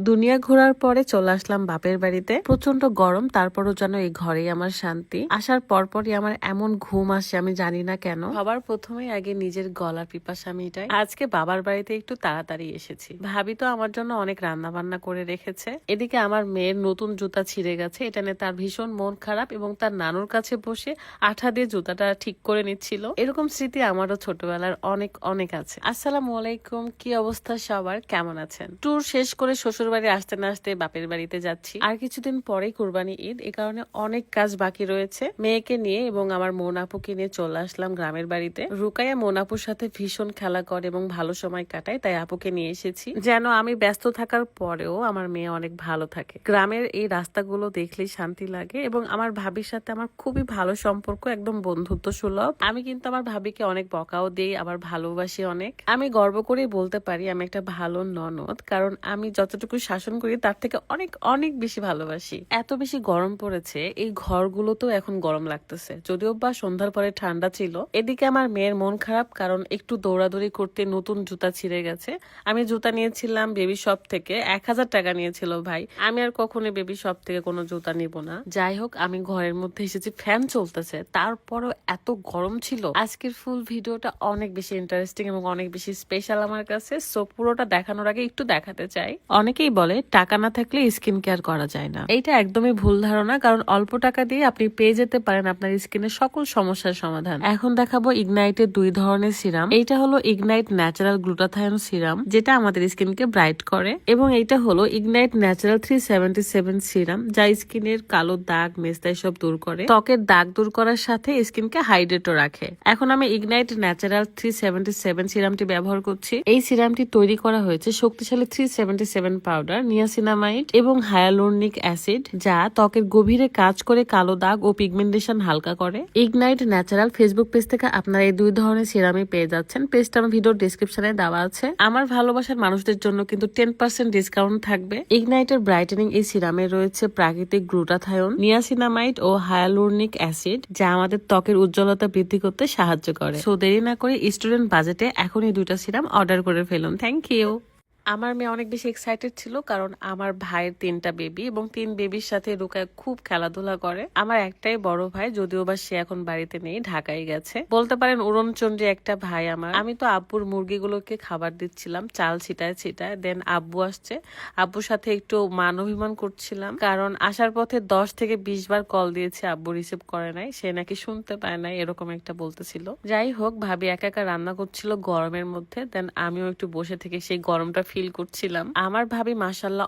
দুনিয়া ঘোরার পরে চলে আসলাম বাপের বাড়িতে। প্রচন্ড গরম, তারপরও যেন এই ঘরেই আমার শান্তি। আসার পরপরই আমার এমন ঘুম আসে, আমি জানি না কেন। সবার প্রথমে আগে নিজের গলার পিপাসা মিটাই। আজকে বাবার বাড়িতে একটু তাড়াতাড়ি এসেছি। ভাবি তো আমার জন্য অনেক রান্না বান্না করে রেখেছে। এদিকে আমার মেয়ের নতুন জুতা ছিঁড়ে গেছে, এটা নিয়ে তার ভীষণ মন খারাপ এবং তার নানুর কাছে বসে আঠা দিয়ে জুতাটা ঠিক করে নিচ্ছিল। এরকম স্মৃতি আমারও ছোটবেলার অনেক অনেক আছে। আসসালামু আলাইকুম, কি অবস্থা সবার, কেমন আছেন? ট্যুর শেষ করে শ্বশুর বাড়ি আসতে না আসতে বাপের বাড়িতে যাচ্ছি। আর কিছুদিন পরেই কুরবানি ঈদ, এ কারণে অনেক কাজ বাকি রয়েছে। মেয়েকে নিয়ে এবং আমার মন আপুকে নিয়ে চলে আসলাম গ্রামের বাড়িতে। রুকাইয়া মন আপুর সাথে ভীষণ খেলা করে এবং ভালো সময় কাটায়, তাই আপুকে নিয়ে এসেছি যেন আমি ব্যস্ত থাকার পরেও আমার মেয়ে অনেক ভালো থাকে। গ্রামের এই রাস্তাগুলো দেখলেই শান্তি লাগে এবং আমার ভাবির সাথে আমার খুবই ভালো সম্পর্ক, একদম বন্ধুত্ব সুলভ। আমি কিন্তু আমার ভাবিকে অনেক বকাও দিই, আবার ভালোবাসি অনেক। আমি গর্ব করেই বলতে পারি আমি একটা ভালো ননদ, কারণ আমি যতটুকু শাসন করি তার থেকে অনেক অনেক বেশি ভালোবাসি। এত বেশি গরম পড়েছে, এই ঘরগুলোতেও এখন গরম লাগতেছে, যদিও বা সন্ধ্যার পরে ঠান্ডা ছিল। এদিকে আমার মেয়ের মন খারাপ, কারণ একটু দৌড়াদৌড়ি করতে নতুন জুতা ছিঁড়ে গেছে। আমি জুতা নিয়েছিলাম বেবি শপ থেকে, 1000 টাকা নিয়েছিল ভাই। আমি আর কখনো বেবি শপ থেকে কোনো জুতা নিব না। যাই হোক, আমি ঘরের মধ্যে এসেছি, ফ্যান চলতেছে, তারপরও এত গরম ছিল। আজকের ফুল ভিডিওটা অনেক বেশি ইন্টারেস্টিং এবং অনেক বেশি স্পেশাল আমার কাছে, সো পুরোটা দেখানোর আগে একটু দেখাতে চাই। অনেকেই বলে টাকা না থাকলে স্কিন কেয়ার করা যায় না। এইটা একদমই ভুল ধারণা, কারণ অল্প টাকা দিয়ে আপনি পেয়ে যেতে পারেন আপনার স্কিনের সকল সমস্যার সমাধান। এখন দেখাবো ইগনাইটের 2 ধরনের সিরাম। এইটা হলো ইগনাইট ন্যাচারাল গ্লুটাথায়ন সিরাম, যেটা আমাদের স্কিনকে ব্রাইট করে, এবং এইটা হলো ইগনাইট ন্যাচারাল 377 সিরাম, যা স্কিনের কালো দাগ, মেস্তা সব দূর করে, ত্বকের দাগ দূর করার সাথে স্কিনকে হাইড্রেটও রাখে। এখন আমি ইগনাইট ন্যাচারাল 377 সিরামটি ব্যবহার করছি। এই সিরামটি তৈরি করা হয়েছে শক্তিশালী 377 পাউডার, নিয়াসিনামাইড এবং হায়ালুরনিক অ্যাসিড, যা ত্বকের গভীরে কাজ করে কালো দাগ ও পিগমেন্টেশন হালকা করে। ইগনাইট ন্যাচারাল ফেসবুক পেজ থেকে আপনারা এই 2 ধরনের সিরামই পেয়ে যাচ্ছেন। পেজটা আমার ভিডিওর ডেসক্রিপশনে দেওয়া আছে। আমার ভালোবাসার মানুষদের জন্য কিন্তু 10% ডিসকাউন্ট থাকবে। ইগনাইটের ব্রাইটেনিং এই সিরামে রয়েছে প্রাকৃতিক গ্লুটাথায়ন, নিয়াসিনামাইড ও হায়ালুরনিক অ্যাসিড, যা আমাদের ত্বকের উজ্জ্বলতা বৃদ্ধি করতে সাহায্য করে। সো দেরি না করে স্টুডেন্ট বাজেটে এখন এই 2টা সিরাম অর্ডার করে ফেলুন। Thank you. আমার মেয়ে অনেক বেশি এক্সাইটেড ছিল, কারণ আমার ভাইয়ের 3টা বেবি এবং 3 বেবির সাথে রুকায় খুব খেলাধুলা করে। আমার একটাই বড় ভাই, যদিও বা সে এখন বাড়িতে নেই, ঢাকায় গেছে। বলতে পারেন উড়নচণ্ডী একটা ভাই আমার। আমি তো আব্বুর মুরগিগুলোকে খাবার দিচ্ছিলাম, চাল ছিটায় ছিটায়। দেন আব্বু আসছে, আব্বুর সাথে একটু মান অভিমান করছিলাম, কারণ আসার পথে 10 থেকে 20 বার কল দিয়েছে, আব্বু রিসিভ করে নাই, সে নাকি শুনতে পায় নাই, এরকম একটা বলতেছিল। যাই হোক, ভাবি একা একা রান্না করছিল গরমের মধ্যে, দেন আমিও একটু বসে থেকে সেই গরমটা ফিল করছিলাম। আমার ভাবি মাশাআল্লাহ